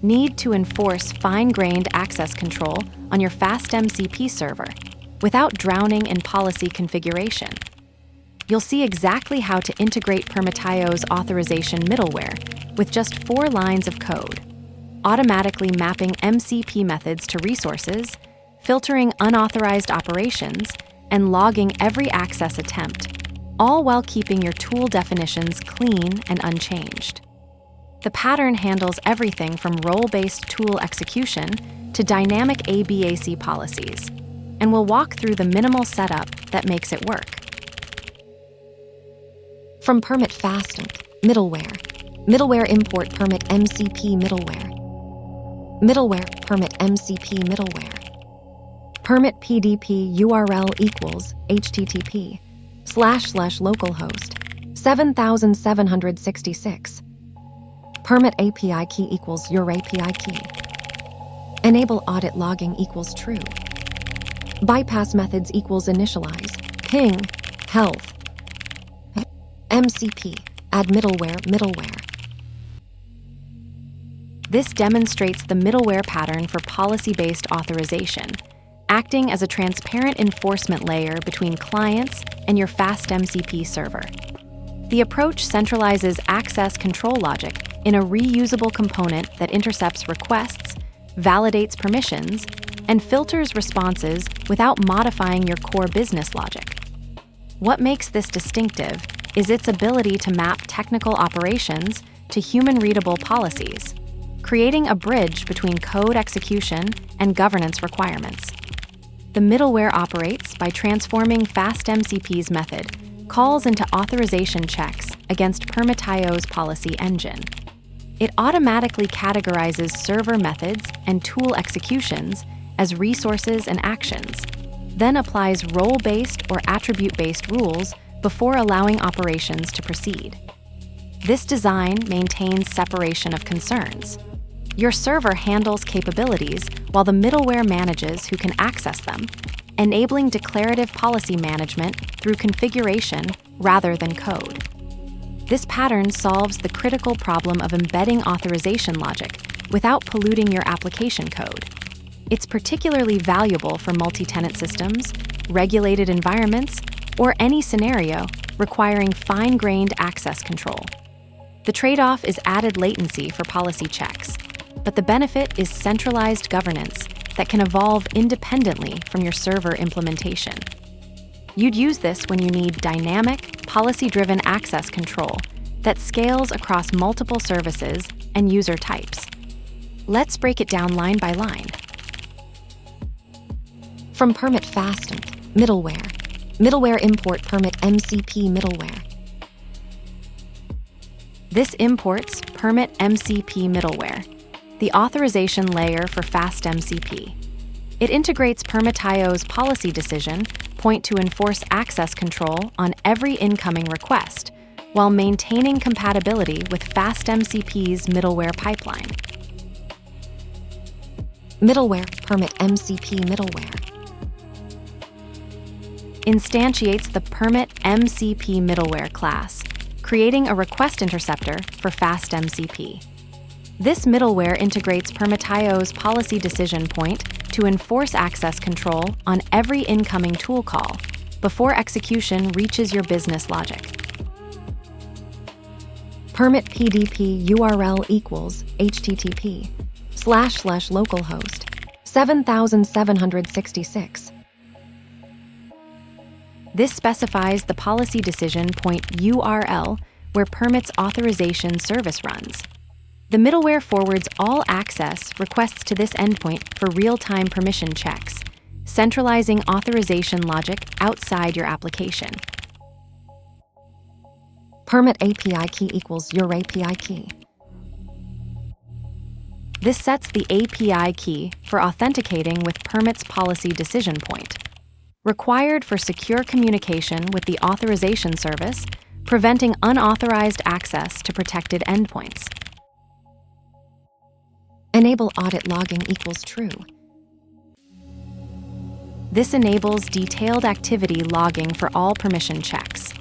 need to enforce fine-grained access control on your FastMCP server without drowning in policy configuration. You'll see exactly how to integrate Permitiio's authorization middleware with just 4 lines of code, automatically mapping MCP methods to resources, filtering unauthorized operations, and logging every access attempt, all while keeping your tool definitions clean and unchanged. The pattern handles everything from role-based tool execution to dynamic ABAC policies, and will walk through the minimal setup that makes it work. From Permit Middleware. Middleware import Permit MCP middleware. Middleware Permit MCP middleware. Permit PDP URL equals http://localhost 7766. Permit API key equals your API key. Enable audit logging equals true. Bypass methods equals initialize, ping, health. MCP, add middleware. This demonstrates the middleware pattern for policy-based authorization, acting as a transparent enforcement layer between clients and your FastMCP server. The approach centralizes access control logic in a reusable component that intercepts requests, validates permissions, and filters responses without modifying your core business logic. What makes this distinctive is its ability to map technical operations to human-readable policies, creating a bridge between code execution and governance requirements. The middleware operates by transforming FastMCP's method calls into authorization checks against Permitiio's policy engine. It automatically categorizes server methods and tool executions as resources and actions, then applies role-based or attribute-based rules before allowing operations to proceed. This design maintains separation of concerns. Your server handles capabilities while the middleware manages who can access them, enabling declarative policy management through configuration rather than code. This pattern solves the critical problem of embedding authorization logic without polluting your application code. It's particularly valuable for multi-tenant systems, regulated environments, or any scenario requiring fine-grained access control. The trade-off is added latency for policy checks, but the benefit is centralized governance that can evolve independently from your server implementation. You'd use this when you need dynamic, policy-driven access control that scales across multiple services and user types. Let's break it down line by line. From Permit Middleware. Middleware import Permit MCP middleware. This imports Permit MCP middleware, the authorization layer for FastMCP. It integrates Permitiio's policy decision point to enforce access control on every incoming request, while maintaining compatibility with FastMCP's middleware pipeline. Middleware Permit MCP middleware instantiates the Permit MCP middleware class, creating a request interceptor for FastMCP. This middleware integrates Permitiio's policy decision point to enforce access control on every incoming tool call before execution reaches your business logic. Permit PDP URL equals http://localhost 7766. This specifies the policy decision point URL where permit's authorization service runs. The middleware forwards all access requests to this endpoint for real-time permission checks, centralizing authorization logic outside your application. Permit API key equals your API key. This sets the API key for authenticating with permit's policy decision point, required for secure communication with the authorization service, preventing unauthorized access to protected endpoints. Enable audit logging equals true. This enables detailed activity logging for all permission checks.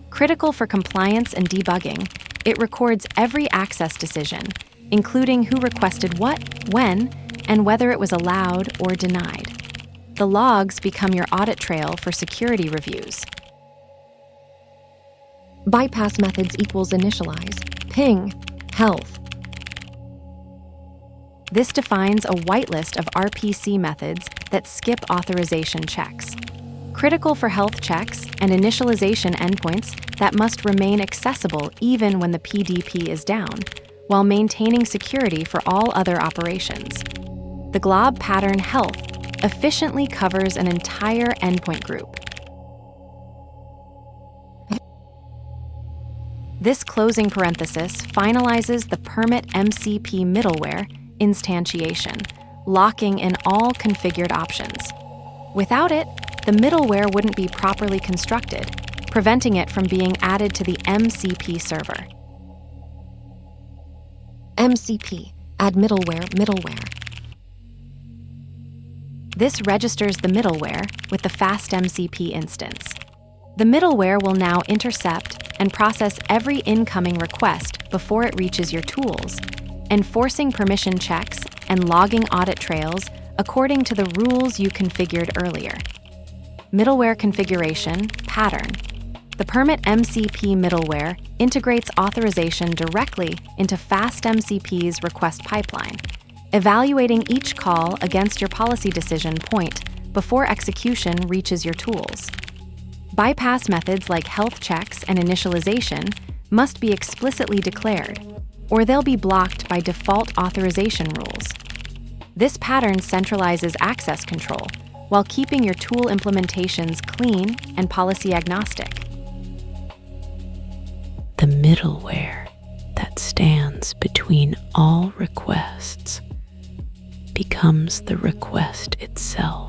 Critical for compliance and debugging, it records every access decision, including who requested what, when, and whether it was allowed or denied. The logs become your audit trail for security reviews. Bypass methods equals initialize, ping, health. This defines a whitelist of RPC methods that skip authorization checks, critical for health checks and initialization endpoints that must remain accessible even when the PDP is down, while maintaining security for all other operations. The glob pattern health efficiently covers an entire endpoint group. This closing parenthesis finalizes the FastMCP middleware instantiation, locking in all configured options. Without it, the middleware wouldn't be properly constructed, preventing it from being added to the MCP server. MCP, add middleware. This registers the middleware with the FastMCP instance. The middleware will now intercept and process every incoming request before it reaches your tools, enforcing permission checks and logging audit trails according to the rules you configured earlier. Middleware configuration pattern. The FastMCP middleware integrates authorization directly into FastMCP's request pipeline, evaluating each call against your policy decision point before execution reaches your tools. Bypass methods like health checks and initialization must be explicitly declared, or they'll be blocked by default authorization rules. This pattern centralizes access control while keeping your tool implementations clean and policy agnostic. The middleware that stands between all requests becomes the request itself.